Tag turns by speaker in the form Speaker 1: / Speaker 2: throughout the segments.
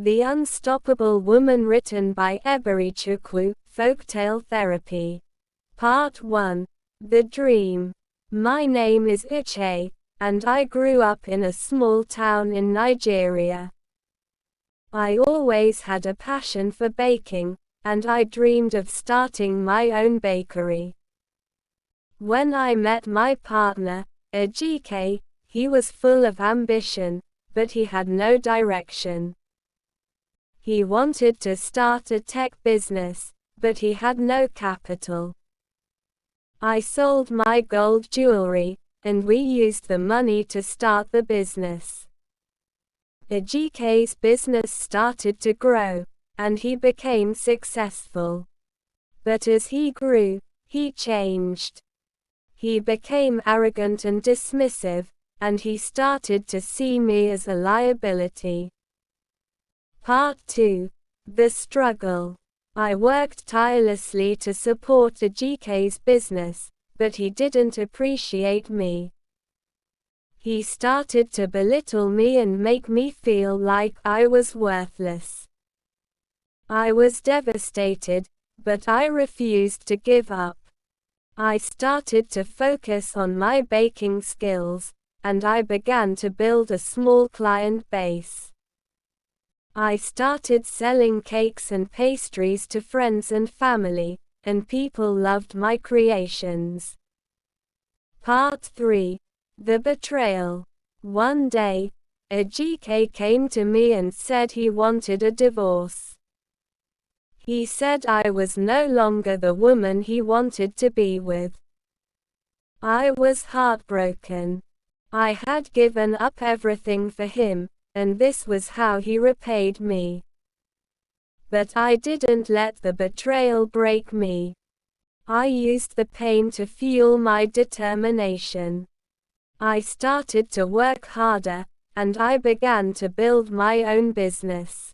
Speaker 1: The Unstoppable Woman, written by Eberichukwu, Folktale Therapy. Part 1. The Dream. My name is Uche, and I grew up in a small town in Nigeria. I always had a passion for baking, and I dreamed of starting my own bakery. When I met my partner, Ejike, he was full of ambition, but he had no direction. He wanted to start a tech business, but he had no capital. I sold my gold jewelry, and we used the money to start the business. Ejike's business started to grow, and he became successful. But as he grew, he changed. He became arrogant and dismissive, and he started to see me as a liability. Part 2. The Struggle. I worked tirelessly to support Ejike's business, but he didn't appreciate me. He started to belittle me and make me feel like I was worthless. I was devastated, but I refused to give up. I started to focus on my baking skills, and I began to build a small client base. I started selling cakes and pastries to friends and family, and people loved my creations. Part 3. The Betrayal. One day, Ejike came to me and said he wanted a divorce. He said I was no longer the woman he wanted to be with. I was heartbroken. I had given up everything for him, and this was how he repaid me. But I didn't let the betrayal break me. I used the pain to fuel my determination. I started to work harder, and I began to build my own business.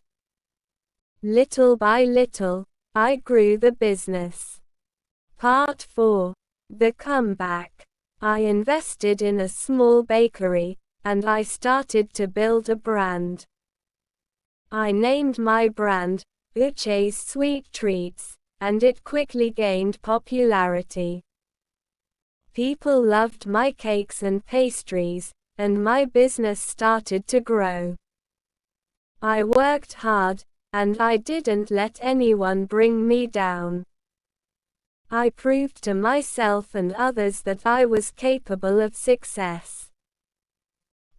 Speaker 1: Little by little, I grew the business. Part 4. The Comeback. I invested in a small bakery, and I started to build a brand. I named my brand, Uche's Sweet Treats, and it quickly gained popularity. People loved my cakes and pastries, and my business started to grow. I worked hard, and I didn't let anyone bring me down. I proved to myself and others that I was capable of success.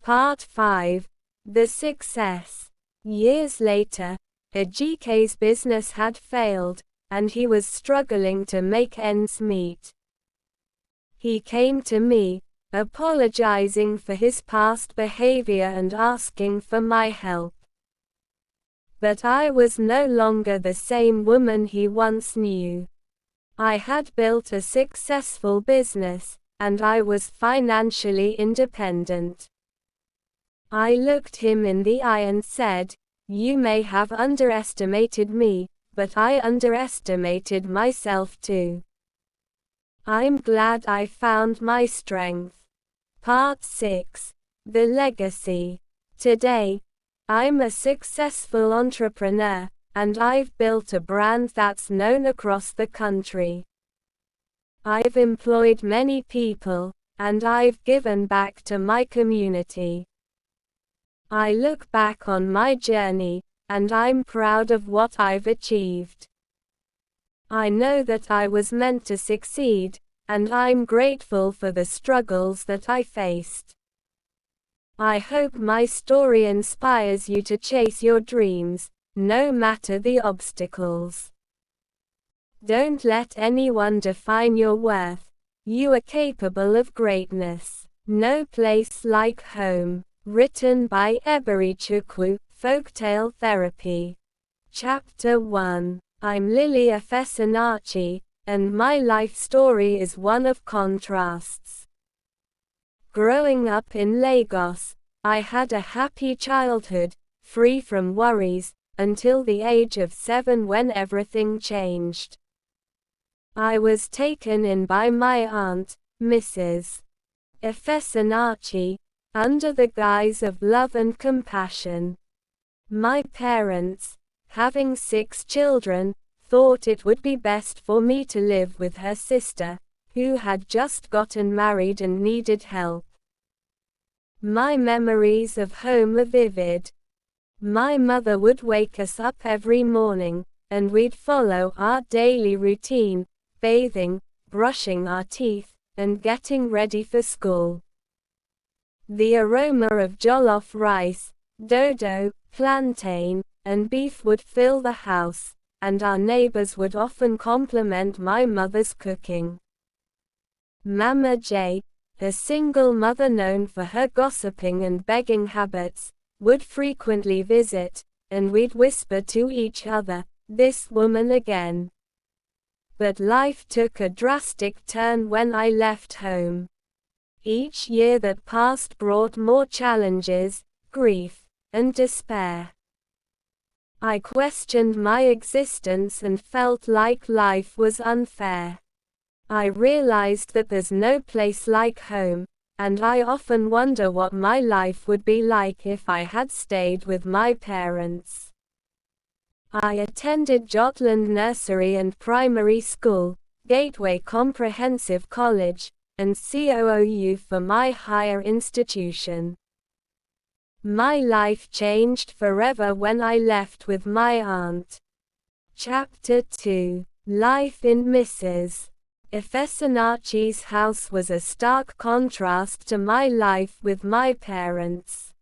Speaker 1: Part 5. The Success. Years later, Ejike's business had failed, and he was struggling to make ends meet. He came to me, apologizing for his past behavior and asking for my help. But I was no longer the same woman he once knew. I had built a successful business, and I was financially independent. I looked him in the eye and said, "You may have underestimated me, but I underestimated myself too. I'm glad I found my strength." Part 6. The Legacy. Today, I'm a successful entrepreneur, and I've built a brand that's known across the country. I've employed many people, and I've given back to my community. I look back on my journey, and I'm proud of what I've achieved. I know that I was meant to succeed, and I'm grateful for the struggles that I faced. I hope my story inspires you to chase your dreams, no matter the obstacles. Don't let anyone define your worth. You are capable of greatness. No Place Like Home. Written by Eberichukwu, Folktale Therapy. Chapter 1. I'm Lily Efesinachi, and my life story is one of contrasts. Growing up in Lagos, I had a happy childhood, free from worries, until the age of 7 when everything changed. I was taken in by my aunt, Mrs. Efesinachi, under the guise of love and compassion. My parents, having 6 children, thought it would be best for me to live with her sister, who had just gotten married and needed help. My memories of home are vivid. My mother would wake us up every morning, and we'd follow our daily routine, bathing, brushing our teeth, and getting ready for school. The aroma of jollof rice, dodo, plantain, and beef would fill the house, and our neighbors would often compliment my mother's cooking. Mama J, a single mother known for her gossiping and begging habits, would frequently visit, and we'd whisper to each other, "This woman again." But life took a drastic turn when I left home. Each year that passed brought more challenges, grief, and despair. I questioned my existence and felt like life was unfair. I realized that there's no place like home, and I often wonder what my life would be like if I had stayed with my parents. I attended Jotland Nursery and Primary School, Gateway Comprehensive College, and COOU for my higher institution. My life changed forever when I left with my aunt. Chapter 2. Life in Mrs. Efesinachi's house was a stark contrast to my life with my parents.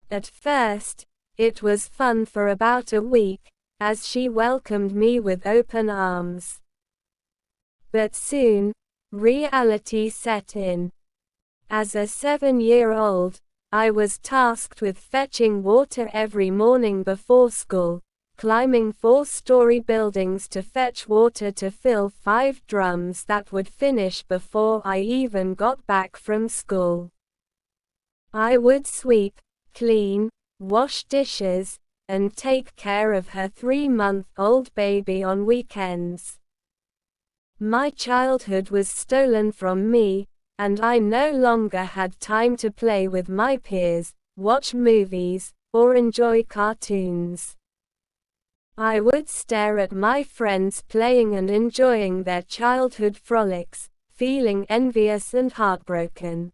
Speaker 1: At first, it was fun for about a week, as she welcomed me with open arms. But soon, reality set in. As a 7-year-old, I was tasked with fetching water every morning before school, climbing 4-story buildings to fetch water to fill 5 drums that would finish before I even got back from school. I would sweep, clean, wash dishes, and take care of her 3-month-old baby on weekends. My childhood was stolen from me, and I no longer had time to play with my peers, watch movies, or enjoy cartoons. I would stare at my friends playing and enjoying their childhood frolics, feeling envious and heartbroken.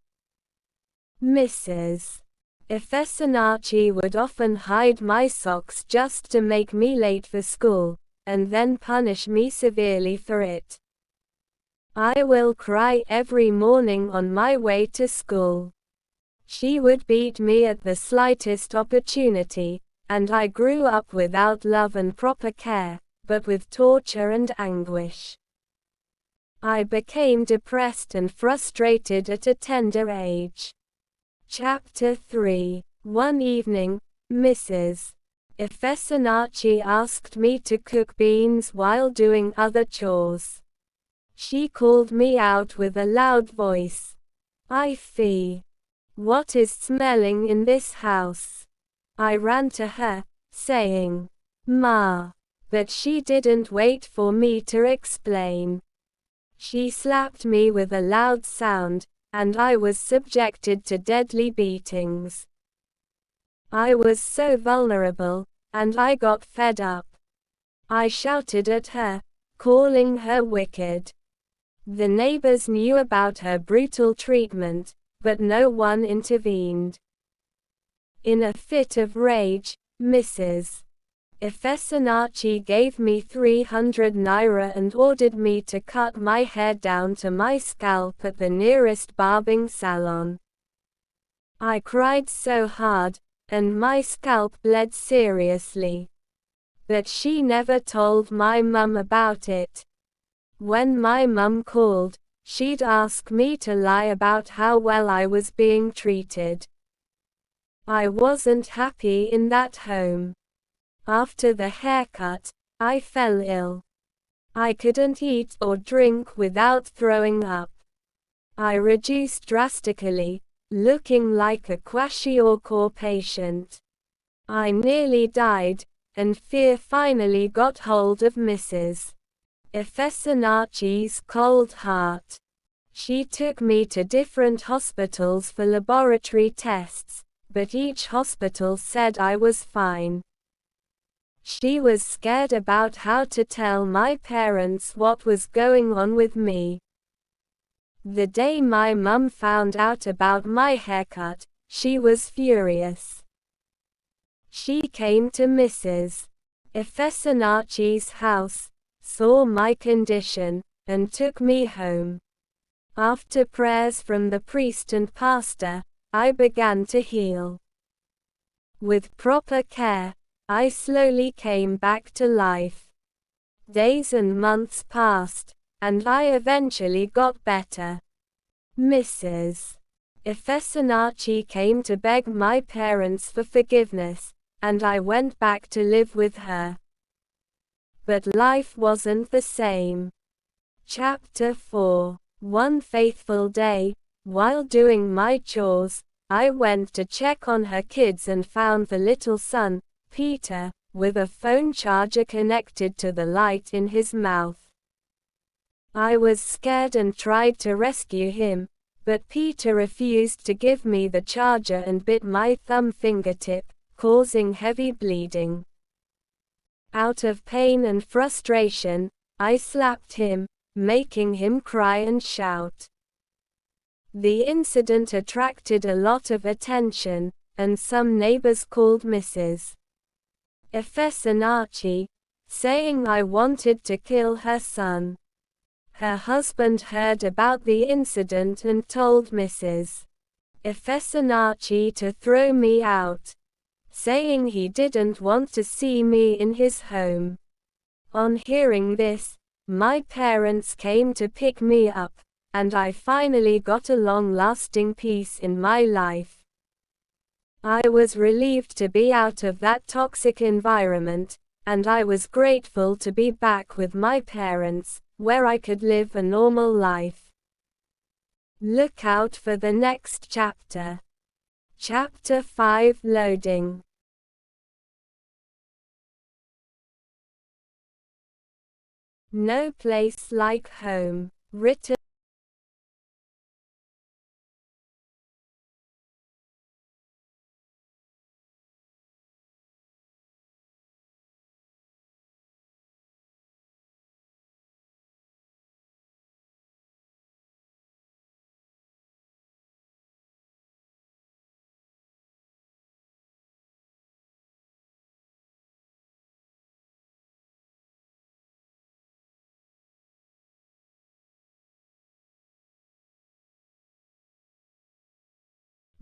Speaker 1: Mrs. Efesinachi would often hide my socks just to make me late for school, and then punish me severely for it. I will cry every morning on my way to school. She would beat me at the slightest opportunity, and I grew up without love and proper care, but with torture and anguish. I became depressed and frustrated at a tender age. Chapter 3. One evening, Mrs. Efesinachi asked me to cook beans while doing other chores. She called me out with a loud voice. "Ify! What is smelling in this house?" I ran to her, saying, "Ma." But she didn't wait for me to explain. She slapped me with a loud sound, and I was subjected to deadly beatings. I was so vulnerable, and I got fed up. I shouted at her, calling her wicked. The neighbors knew about her brutal treatment, but no one intervened. In a fit of rage, Mrs. Efesinachi gave me 300 naira and ordered me to cut my hair down to my scalp at the nearest barbing salon. I cried so hard, and my scalp bled seriously. But she never told my mum about it. When my mum called, she'd ask me to lie about how well I was being treated. I wasn't happy in that home. After the haircut, I fell ill. I couldn't eat or drink without throwing up. I reduced drastically, looking like a kwashiorkor patient. I nearly died, and fear finally got hold of Mrs. Efesinachi's cold heart. She took me to different hospitals for laboratory tests, but each hospital said I was fine. She was scared about how to tell my parents what was going on with me. The day my mum found out about my haircut, she was furious. She came to Mrs. Efesinachi's house, saw my condition, and took me home. After prayers from the priest and pastor, I began to heal. With proper care, I slowly came back to life. Days and months passed, and I eventually got better. Mrs. Efesinachi came to beg my parents for forgiveness, and I went back to live with her. But life wasn't the same. Chapter 4. One faithful day, while doing my chores, I went to check on her kids and found the little son, Peter, with a phone charger connected to the light in his mouth. I was scared and tried to rescue him, but Peter refused to give me the charger and bit my thumb fingertip, causing heavy bleeding. Out of pain and frustration, I slapped him, making him cry and shout. The incident attracted a lot of attention, and some neighbors called Mrs. Efesinachi, saying I wanted to kill her son. Her husband heard about the incident and told Mrs. Efesinachi to throw me out, saying he didn't want to see me in his home. On hearing this, my parents came to pick me up, and I finally got a long-lasting peace in my life. I was relieved to be out of that toxic environment, and I was grateful to be back with my parents, where I could live a normal life. Look out for the next chapter. Chapter 5 Loading. No Place Like Home. Written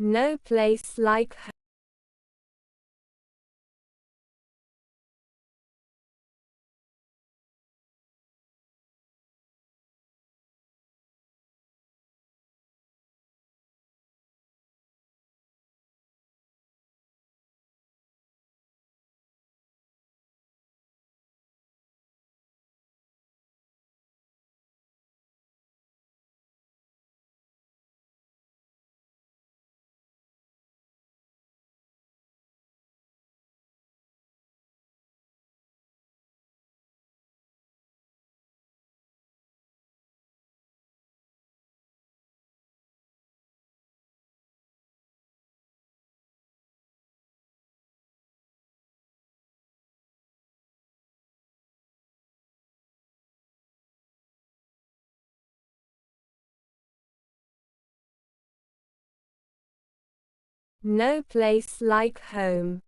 Speaker 1: No Place Like Home. No Place Like Home.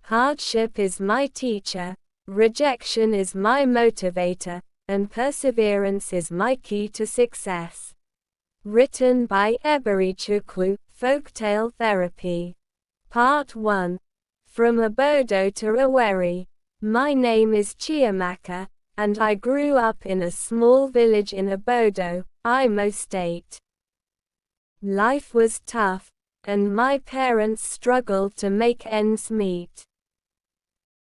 Speaker 1: Hardship is my teacher, rejection is my motivator, and perseverance is my key to success. Written by Eberichukwu, Folktale Therapy. Part 1. From Obodo to Owerri. My name is Chiamaka, and I grew up in a small village in Obodo, Imo State. Life was tough, and my parents struggled to make ends meet.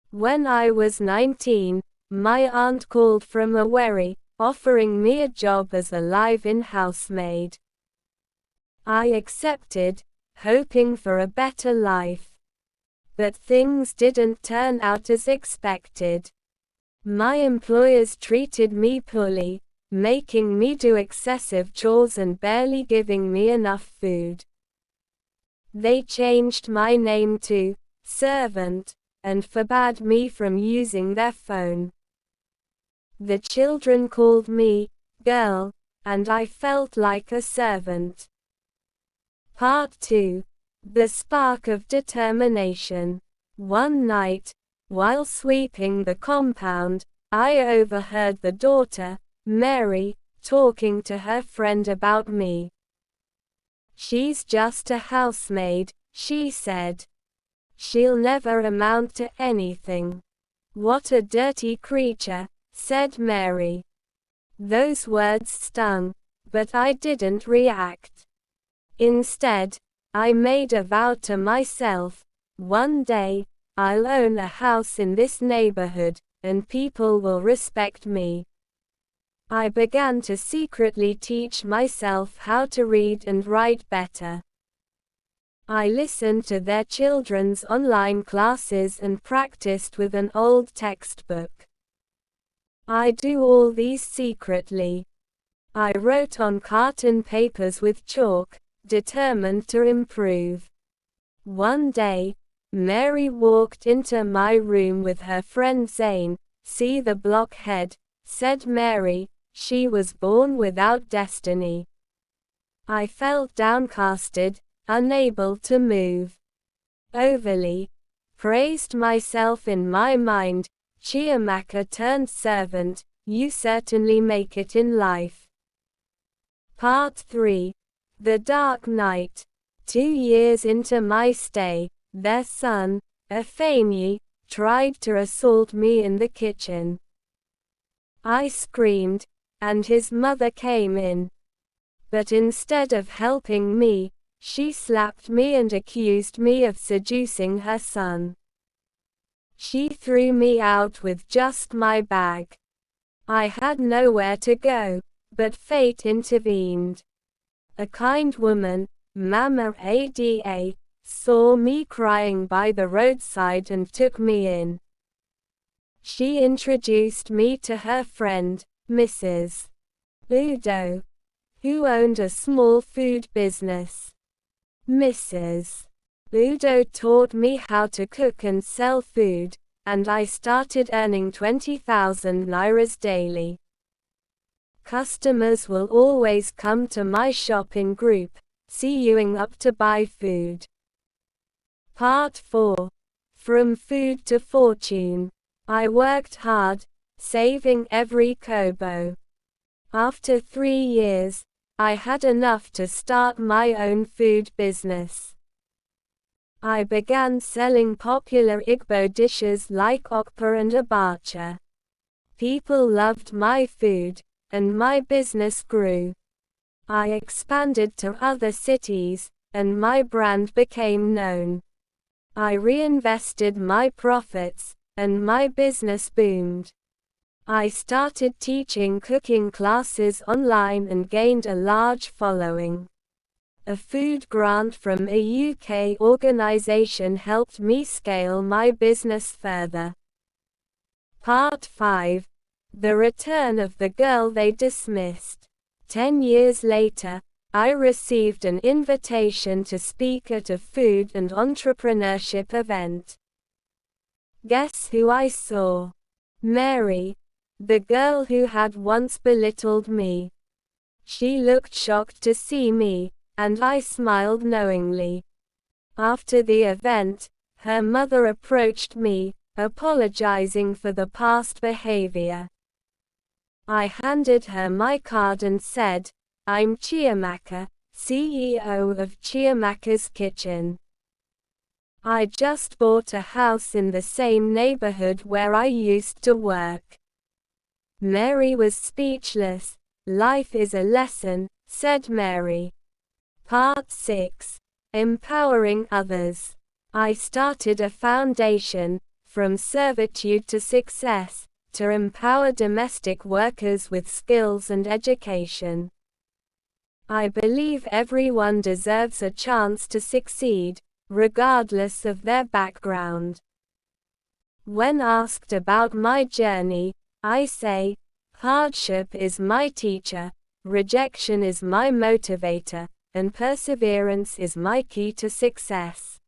Speaker 1: When I was 19, my aunt called from Owerri, offering me a job as a live-in housemaid. I accepted, hoping for a better life. But things didn't turn out as expected. My employers treated me poorly, making me do excessive chores and barely giving me enough food. They changed my name to servant and forbade me from using their phone. The children called me girl, and I felt like a servant. Part 2. The Spark of Determination. One night, while sweeping the compound, I overheard the daughter, Mary, talking to her friend about me. "She's just a housemaid," she said. "She'll never amount to anything." "What a dirty creature," said Mary. Those words stung, but I didn't react. Instead, I made a vow to myself, one day, I'll own a house in this neighborhood, and people will respect me. I began to secretly teach myself how to read and write better. I listened to their children's online classes and practiced with an old textbook. I do all these secretly. I wrote on carton papers with chalk, determined to improve. One day, Mary walked into my room with her friend Zane. "See the blockhead," said Mary. She was born without destiny. I felt downcasted, unable to move. Overly praised myself in my mind. Chiamaka turned servant, you certainly make it in life. Part 3. The Dark Night. 2 years into my stay, their son, Afenyi, tried to assault me in the kitchen. I screamed, and his mother came in. But instead of helping me, she slapped me and accused me of seducing her son. She threw me out with just my bag. I had nowhere to go, but fate intervened. A kind woman, Mama Ada, saw me crying by the roadside and took me in. She introduced me to her friend, Mrs. Udo, who owned a small food business. Mrs. Udo taught me how to cook and sell food, and I started earning 20,000 Nairas daily. Customers will always come to my shop in group, queuing up to buy food. Part 4. From Food to Fortune. I worked hard, saving every kobo. After 3 years, I had enough to start my own food business. I began selling popular Igbo dishes like okpa and abacha. People loved my food, and my business grew. I expanded to other cities, and my brand became known. I reinvested my profits, and my business boomed. I started teaching cooking classes online and gained a large following. A food grant from a UK organization helped me scale my business further. Part 5. The Return of the Girl They Dismissed. 10 years later, I received an invitation to speak at a food and entrepreneurship event. Guess who I saw? Mary, the girl who had once belittled me. She looked shocked to see me, and I smiled knowingly. After the event, Her mother approached me, apologizing for the past behavior. I handed her my card and said, "I'm Chiamaka, CEO of Chiamaka's Kitchen. I just bought a house in the same neighborhood where I used to work." Mary was speechless. "Life is a lesson," said Mary. Part 6. Empowering Others. I started a foundation, From Servitude to Success, to empower domestic workers with skills and education. I believe everyone deserves a chance to succeed, regardless of their background. When asked about my journey, I say, hardship is my teacher, rejection is my motivator, and perseverance is my key to success.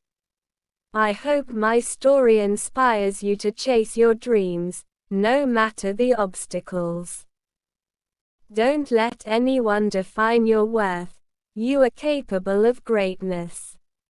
Speaker 1: I hope my story inspires you to chase your dreams, no matter the obstacles. Don't let anyone define your worth. You are capable of greatness.